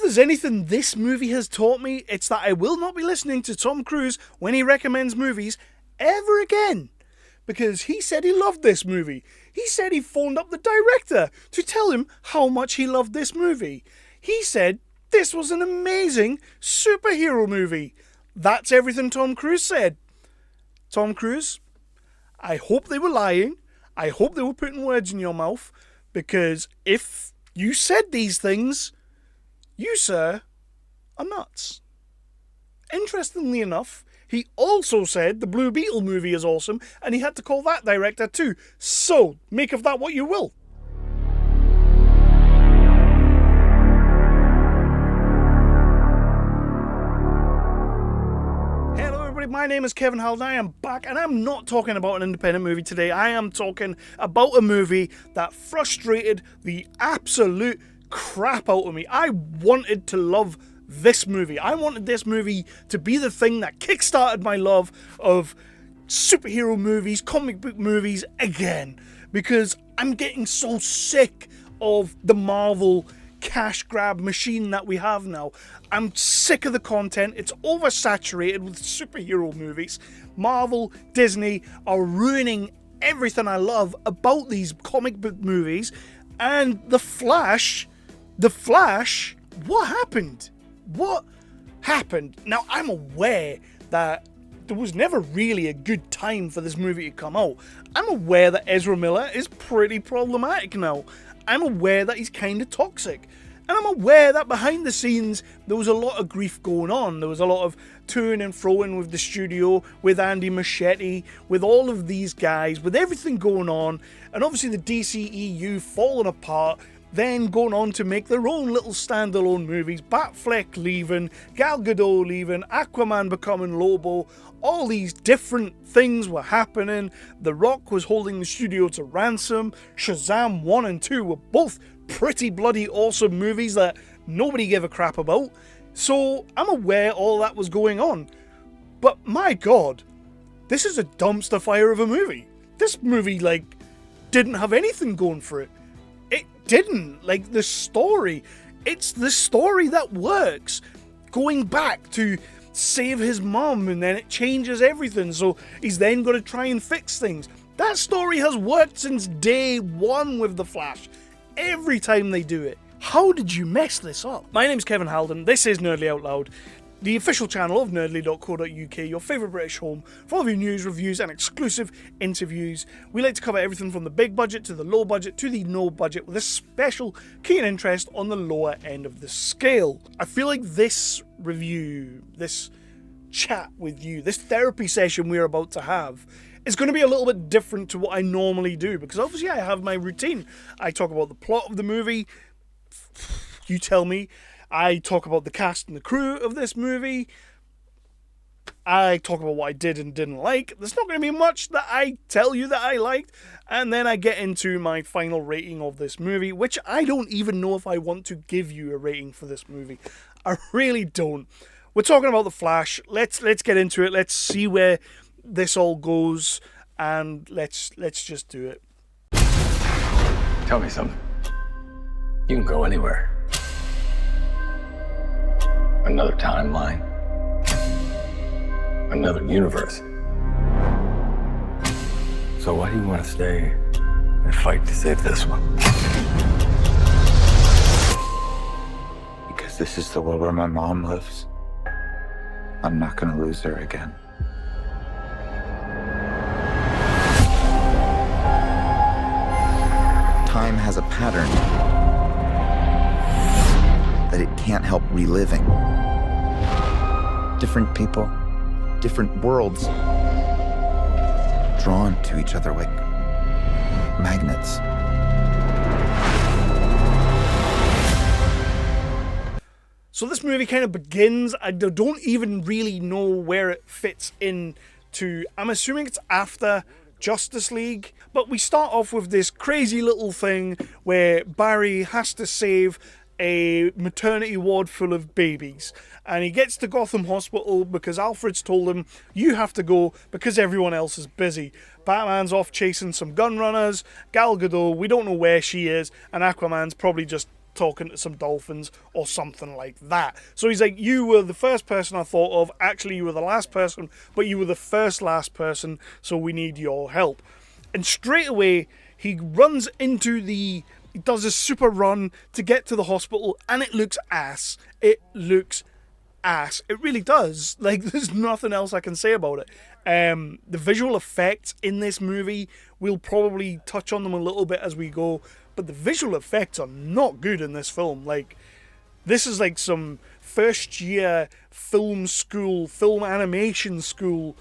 there's anything this movie has taught me, it's that I will not be listening to Tom Cruise when he recommends movies ever again. Because he said he loved this movie. He said he phoned up the director to tell him how much he loved this movie. He said this was an amazing superhero movie. That's everything Tom Cruise said. Tom Cruise, I hope they were lying. I hope they were putting words in your mouth. Because if you said these things, you, sir, are nuts. Interestingly enough, he also said the Blue Beetle movie is awesome, and he had to call that director too. So, make of that what you will. Hello everybody, my name is Kevin Halden. I am back, and I'm not talking about an independent movie today. I am talking about a movie that frustrated the absolute crap out of me. I wanted to love this movie. I wanted this movie to be the thing that kickstarted my love of superhero movies, comic book movies again. Because I'm getting so sick of the Marvel cash grab machine that we have now. I'm sick of the content. It's oversaturated with superhero movies. Marvel, Disney are ruining everything I love about these comic book movies. And The Flash, what happened? What happened? Now, I'm aware that there was never really a good time for this movie to come out. I'm aware that Ezra Miller is pretty problematic now. I'm aware that he's kind of toxic. And I'm aware that behind the scenes, there was a lot of grief going on. There was a lot of to and fro-ing with the studio, with Andy Muschietti, with all of these guys, with everything going on. And obviously the DCEU falling apart, then going on to make their own little standalone movies. Batfleck leaving, Gal Gadot leaving, Aquaman becoming Lobo. All these different things were happening. The Rock was holding the studio to ransom. Shazam 1 and 2 were both pretty bloody awesome movies that nobody gave a crap about. So I'm aware all that was going on. But my god, this is a dumpster fire of a movie. This movie, didn't have anything going for it. It didn't. The story, it's the story that works. Going back to save his mum, and then it changes everything, so he's then got to try and fix things. That story has worked since day one with The Flash. Every time they do it. How did you mess this up? My name's Kevin Halden. This is Nerdly Out Loud, the official channel of nerdly.co.uk, your favourite British home for all of your news, reviews and exclusive interviews. We like to cover everything from the big budget to the low budget to the no budget, with a special keen interest on the lower end of the scale. I feel like this review, this chat with you, this therapy session we're about to have is going to be a little bit different to what I normally do, because obviously I have my routine. I talk about the plot of the movie, you tell me. I talk about the cast and the crew of this movie. I talk about what I did and didn't like. There's not going to be much that I tell you that I liked. And then I get into my final rating of this movie, which I don't even know if I want to give you a rating for this movie. I really don't. We're talking about The Flash. Let's get into it. Let's see where this all goes. And let's just do it. Tell me something. You can go anywhere. Another timeline. Another universe. So why do you want to stay and fight to save this one? Because this is the world where my mom lives. I'm not gonna lose her again. Time has a pattern that it can't help reliving. Different people, different worlds, drawn to each other like magnets. So this movie kind of begins, I don't even really know where it fits into, I'm assuming it's after Justice League, but we start off with this crazy little thing where Barry has to save a maternity ward full of babies, and he gets to Gotham Hospital because Alfred's told him, you have to go because everyone else is busy. Batman's off chasing some gun runners, Gal Gadot, we don't know where she is, and Aquaman's probably just talking to some dolphins or something like that. So he's like, you were the first person I thought of. Actually, you were the last person, but you were the first last person, so we need your help. And straight away, he runs into he does a super run to get to the hospital, and it looks ass. It looks ass. It really does. Like, there's nothing else I can say about it. The visual effects in this movie, we'll probably touch on them a little bit as we go, but the visual effects are not good in this film. Like, this is like some first year film animation school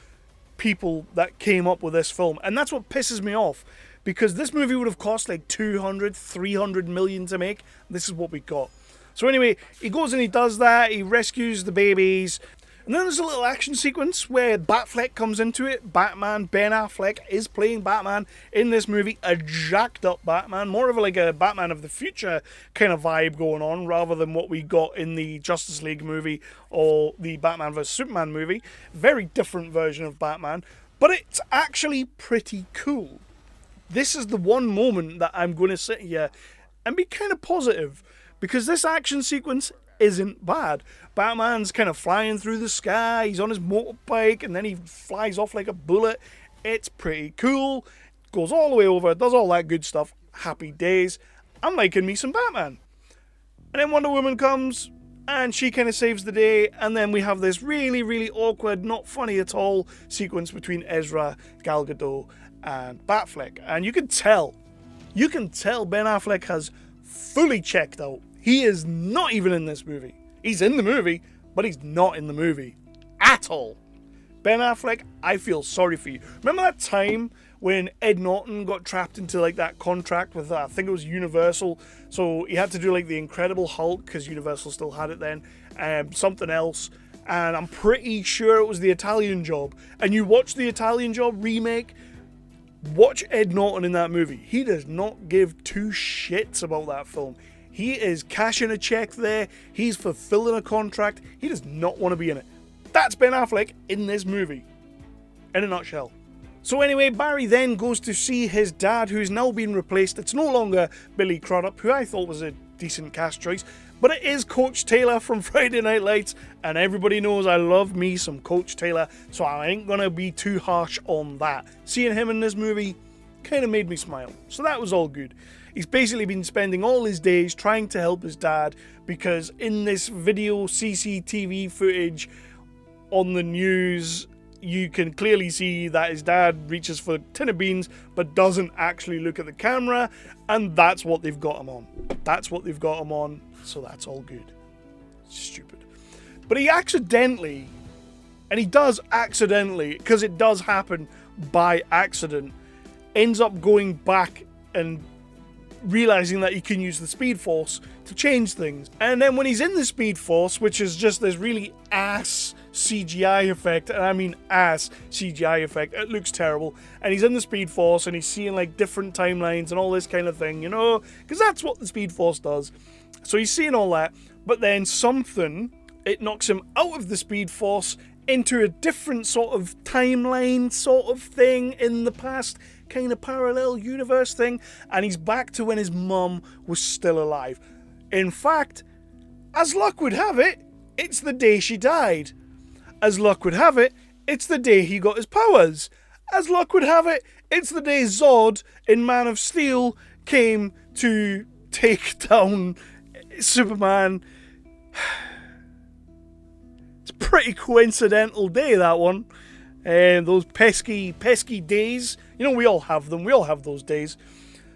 people that came up with this film. And that's what pisses me off, because this movie would have cost like 300 million to make. This is what we got. So anyway, he goes and he does that, he rescues the babies, and then there's a little action sequence where Batfleck comes into it. Batman, Ben Affleck, is playing Batman in this movie, a jacked up Batman, more of like a Batman of the future kind of vibe going on, rather than what we got in the Justice League movie or the Batman vs Superman movie. Very different version of Batman, but it's actually pretty cool. This is the one moment that I'm going to sit here and be kind of positive, because this action sequence isn't bad. Batman's kind of flying through the sky, he's on his motorbike, and then he flies off like a bullet. It's pretty cool. Goes all the way over, does all that good stuff. Happy days. I'm liking me some Batman. And then Wonder Woman comes, and she kind of saves the day, and then we have this really, really awkward, not funny at all sequence between Ezra, Gal Gadot, and Batfleck. And you can tell Ben Affleck has fully checked out. He is not even in this movie. He's in the movie, but he's not in the movie at all. Ben Affleck, I feel sorry for you. Remember that time when Ed Norton got trapped into like that contract with, I think it was Universal, so he had to do like the Incredible Hulk, because Universal still had it then, something else, and I'm pretty sure it was The Italian Job. And you watch The Italian Job remake, watch Ed Norton in that movie. He does not give two shits about that film. He is cashing a check there. He's fulfilling a contract. He does not want to be in it. That's Ben Affleck in this movie, in a nutshell. So anyway, Barry then goes to see his dad, who's now been replaced. It's no longer Billy Crudup, who I thought was a decent cast choice, but it is Coach Taylor from Friday Night Lights, and everybody knows I love me some Coach Taylor, so I ain't gonna be too harsh on that. Seeing him in this movie kind of made me smile, so that was all good. He's basically been spending all his days trying to help his dad, because in this video CCTV footage on the news, you can clearly see that his dad reaches for a tin of beans but doesn't actually look at the camera, and that's what they've got him on. That's what they've got him on, so that's all good. Stupid. But he accidentally, and he does accidentally, because it does happen by accident, ends up going back and realizing that he can use the Speed Force to change things. And then when he's in the Speed Force, which is just this really ass CGI effect, and I mean ass CGI effect, it looks terrible, and he's in the Speed Force and he's seeing like different timelines and all this kind of thing, you know, because that's what the Speed Force does. So he's seeing all that, but then it knocks him out of the Speed Force into a different sort of timeline sort of thing in the past, kind of parallel universe thing, and he's back to when his mum was still alive. In fact, as luck would have it, it's the day she died. As luck would have it, it's the day he got his powers. As luck would have it, it's the day Zod in Man of Steel came to take down Superman. It's a pretty coincidental day, that one. Those pesky days. You know, we all have them. We all have those days.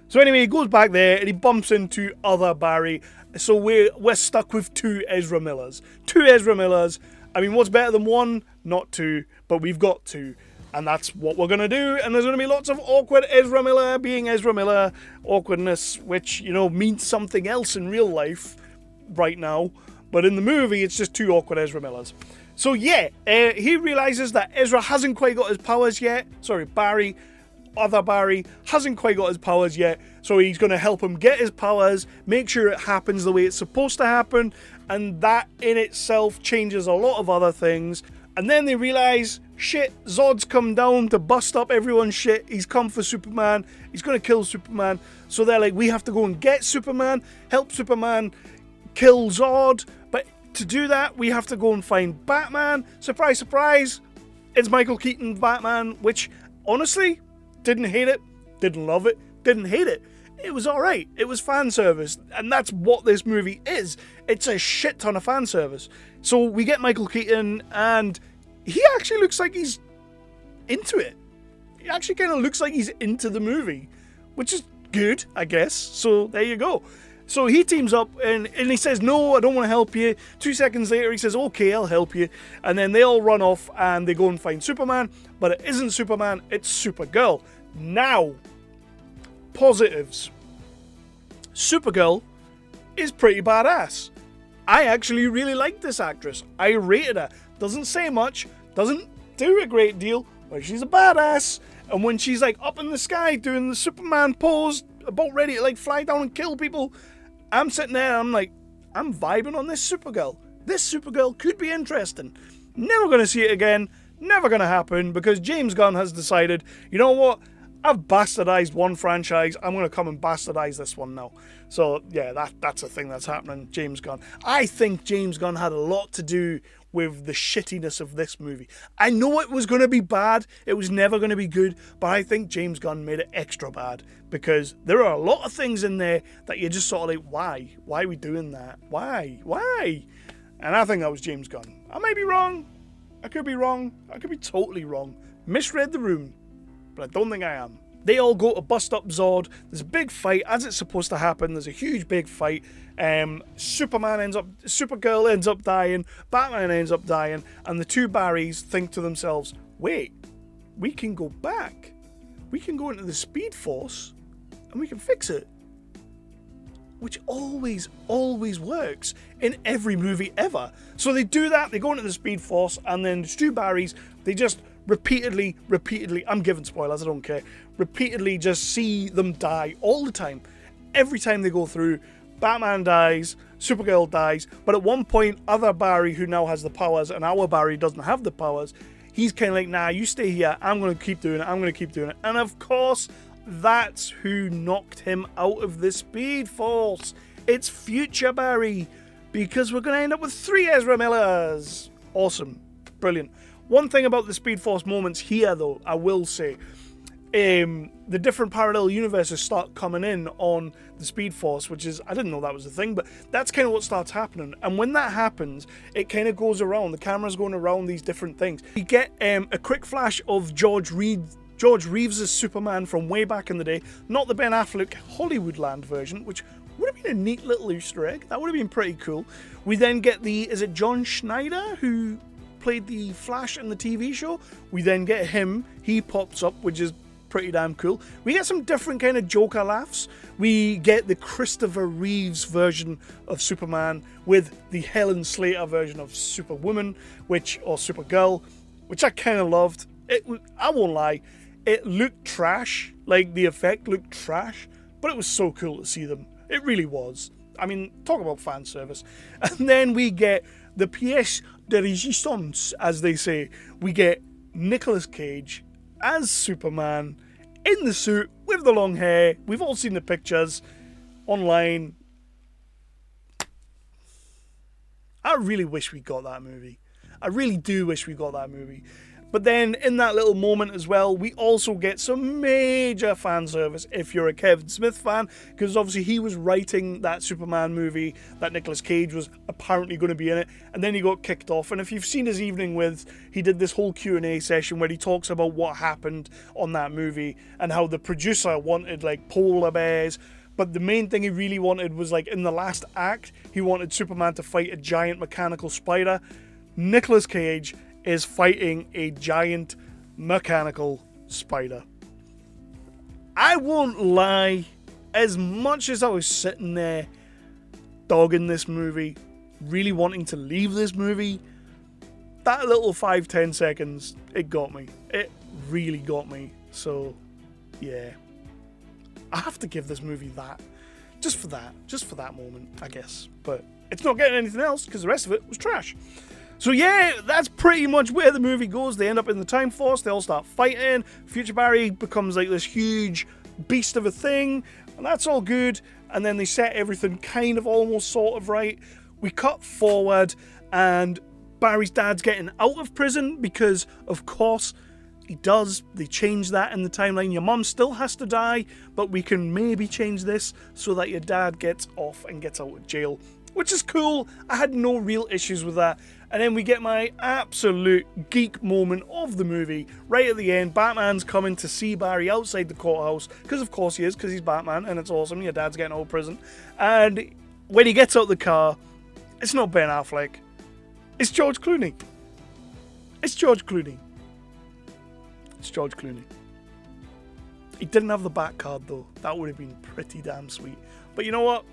So anyway, he goes back there and he bumps into other Barry. So we're stuck with two Ezra Millers. Two Ezra Millers. I mean, what's better than one? Not two, but we've got two. And that's what we're going to do. And there's going to be lots of awkward Ezra Miller being Ezra Miller awkwardness, which, you know, means something else in real life right now. But in the movie, it's just two awkward Ezra Millers. So yeah, he realizes that Ezra hasn't quite got his powers yet. Sorry, other Barry hasn't quite got his powers yet. So he's going to help him get his powers, make sure it happens the way it's supposed to happen. And that in itself changes a lot of other things. And then they realise, shit, Zod's come down to bust up everyone's shit. He's come for Superman. He's going to kill Superman. So they're like, we have to go and get Superman, help Superman kill Zod. But to do that, we have to go and find Batman. Surprise, surprise. It's Michael Keaton's Batman, which, honestly, didn't hate it, didn't love it, didn't hate it. It was alright. It was fan service. And that's what this movie is. It's a shit ton of fan service. So we get Michael Keaton, and he actually looks like he's into it. He actually kind of looks like he's into the movie, which is good, I guess. So there you go. So he teams up, and he says, no, I don't want to help you. 2 seconds later, he says, okay, I'll help you. And then they all run off, and they go and find Superman. But it isn't Superman, it's Supergirl. Now, positives. Supergirl is pretty badass. I actually really like this actress. I rated her. Doesn't say much, doesn't do a great deal, but she's a badass. And when she's like up in the sky doing the Superman pose, about ready to like fly down and kill people, I'm sitting there and I'm like, I'm vibing on this Supergirl. This Supergirl could be interesting. Never going to see it again. Never going to happen, because James Gunn has decided, you know what? I've bastardized one franchise. I'm going to come and bastardize this one now. So, yeah, that's a thing that's happening. James Gunn. I think James Gunn had a lot to do with the shittiness of this movie. I know it was going to be bad. It was never going to be good. But I think James Gunn made it extra bad, because there are a lot of things in there that you're just sort of like, why? Why are we doing that? Why? Why? And I think that was James Gunn. I may be wrong. I could be wrong. I could be totally wrong. Misread the room. But I don't think I am. They all go to bust up Zod. There's a big fight, as it's supposed to happen. There's a huge big fight. Supergirl ends up dying. Batman ends up dying. And the two Barrys think to themselves, wait, we can go back. We can go into the Speed Force and we can fix it. Which always works in every movie ever. So they do that. They go into the Speed Force, and then the two Barrys, they just repeatedly, I'm giving spoilers, I don't care, repeatedly just see them die all the time. Every time they go through, Batman dies, Supergirl dies, but at one point, other Barry, who now has the powers, and our Barry doesn't have the powers, he's kind of like, nah, you stay here, I'm going to keep doing it. And of course, that's who knocked him out of the Speed Force. It's future Barry, because we're going to end up with 3 Ezra Millers. Awesome. Brilliant. One thing about the Speed Force moments here, though, I will say, the different parallel universes start coming in on the Speed Force, which is, I didn't know that was a thing, but that's kind of what starts happening. And when that happens, it kind of goes around. The camera's going around these different things. You get a quick flash of George Reeves' Superman from way back in the day, not the Ben Affleck Hollywoodland version, which would have been a neat little Easter egg. That would have been pretty cool. We then get is it John Schneider, who played the Flash in the TV show? We then get him. He pops up, which is pretty damn cool. We get some different kind of Joker laughs. We get the Christopher Reeves version of Superman with the Helen Slater version of Superwoman, or Supergirl, which I kind of loved. I won't lie, it looked trash. Like, the effect looked trash, but it was so cool to see them. It really was. I mean, talk about fan service. And then we get the pièce de résistance, as they say. We get Nicolas Cage as Superman in the suit with the long hair. We've all seen the pictures online. I really wish we got that movie. I really do wish we got that movie. But then in that little moment as well, we also get some major fan service if you're a Kevin Smith fan, because obviously he was writing that Superman movie that Nicolas Cage was apparently going to be in it, and then he got kicked off. And if you've seen his Evening With, he did this whole Q&A session where he talks about what happened on that movie and how the producer wanted like polar bears, but the main thing he really wanted was, like, in the last act, he wanted Superman to fight a giant mechanical spider. Nicolas Cage is fighting a giant mechanical spider. I won't lie, as much as I was sitting there dogging this movie, really wanting to leave this movie, that little 5-10 seconds, it got me. It really got me. So, yeah. I have to give this movie that. Just for that moment, I guess. But it's not getting anything else, because the rest of it was trash. So yeah, that's pretty much where the movie goes. They end up in the Time Force, they all start fighting, Future Barry becomes like this huge beast of a thing, and that's all good, and then they set everything kind of almost sort of right. We cut forward, and Barry's dad's getting out of prison because, of course, he does. They change that in the timeline. Your mum still has to die, but we can maybe change this so that your dad gets off and gets out of jail, which is cool. I had no real issues with that. And then we get my absolute geek moment of the movie. Right at the end, Batman's coming to see Barry outside the courthouse, because of course he is, because he's Batman, and it's awesome. Your dad's getting out of prison. And when he gets out the car, it's not Ben Affleck. It's George Clooney. It's George Clooney. It's George Clooney. He didn't have the back card though. That would have been pretty damn sweet. But you know what?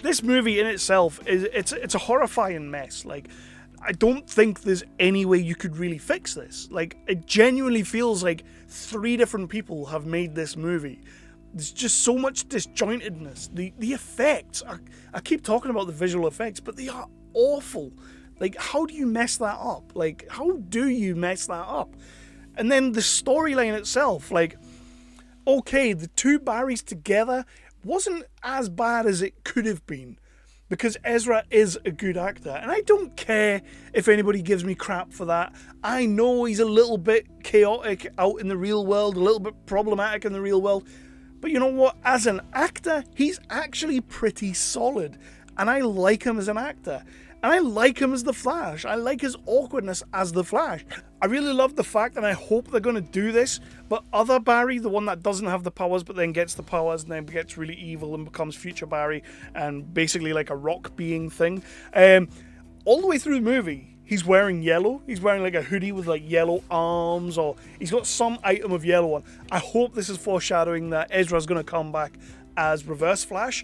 This movie in itself it's a horrifying mess. Like, I don't think there's any way you could really fix this. Like, it genuinely feels like 3 different people have made this movie. There's just so much disjointedness. The effects, I keep talking about the visual effects, but they are awful. Like, how do you mess that up? Like, how do you mess that up? And then the storyline itself, like, okay, the 2 Barrys together wasn't as bad as it could have been, because Ezra is a good actor, and I don't care if anybody gives me crap for that. I know he's a little bit chaotic out in the real world, a little bit problematic in the real world, but you know what? As an actor, he's actually pretty solid, and I like him as an actor. And I like him as the Flash. I like his awkwardness as the Flash. I really love the fact, and I hope they're going to do this, but other Barry, the one that doesn't have the powers but then gets the powers and then gets really evil and becomes Future Barry and basically like a rock being thing, all the way through the movie, he's wearing yellow. He's wearing like a hoodie with like yellow arms, or he's got some item of yellow on. I hope this is foreshadowing that Ezra's going to come back as Reverse Flash.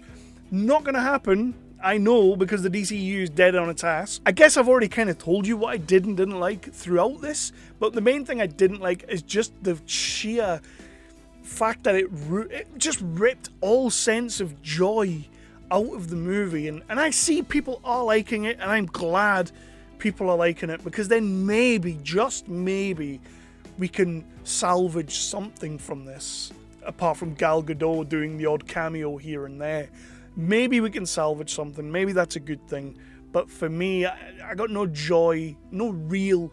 Not going to happen. I know, because the DCU is dead on its ass. I guess I've already kind of told you what I did and didn't like throughout this, but the main thing I didn't like is just the sheer fact that it just ripped all sense of joy out of the movie. And I see people are liking it, and I'm glad people are liking it, because then maybe, just maybe, we can salvage something from this, apart from Gal Gadot doing the odd cameo here and there. Maybe we can salvage something. Maybe that's a good thing. But for me, I got no joy, no real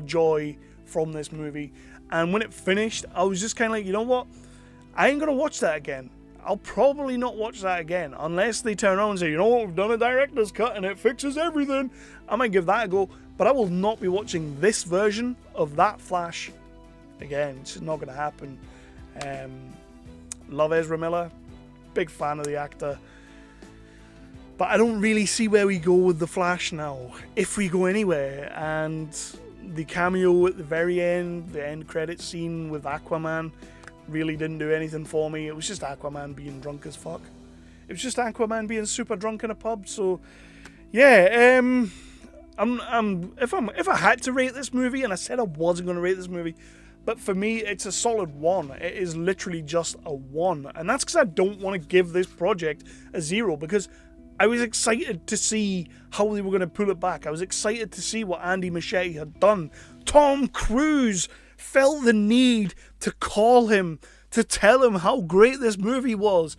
joy from this movie. And when it finished, I was just kind of like, you know what? I ain't going to watch that again. I'll probably not watch that again. Unless they turn around and say, you know what, we've done a director's cut and it fixes everything. I might give that a go. But I will not be watching this version of that Flash again. It's just not going to happen. Love Ezra Miller. Big fan of the actor, but I don't really see where we go with the Flash now, if we go anywhere. And the cameo at the very end, the end credit scene with Aquaman, really didn't do anything for me. It was just Aquaman being drunk as fuck. It was just Aquaman being super drunk in a pub. So yeah, if I had to rate this movie, and I said I wasn't going to rate this movie, but for me, it's a solid 1. It is literally just a 1. And that's because I don't want to give this project a 0, because I was excited to see how they were going to pull it back. I was excited to see what Andy Muschietti had done. Tom Cruise felt the need to call him, to tell him how great this movie was.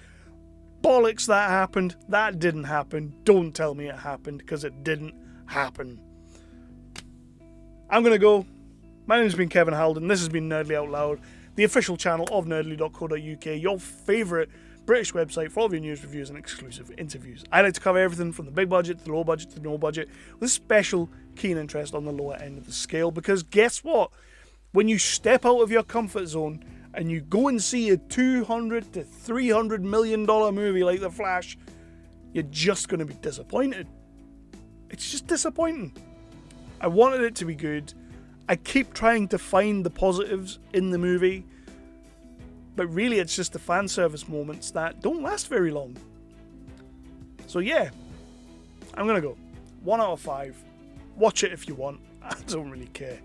Bollocks, that happened. That didn't happen. Don't tell me it happened, because it didn't happen. I'm going to go. My name's been Kevin Halden. This has been Nerdly Out Loud, the official channel of nerdly.co.uk, your favourite British website for all of your news, reviews and exclusive interviews. I like to cover everything from the big budget to the low budget to no budget, with special keen interest on the lower end of the scale, because guess what? When you step out of your comfort zone and you go and see a $200 to $300 million movie like The Flash, you're just going to be disappointed. It's just disappointing. I wanted it to be good. I keep trying to find the positives in the movie, but really it's just the fan service moments that don't last very long. So yeah, I'm going to go 1 out of 5. Watch it if you want. I don't really care.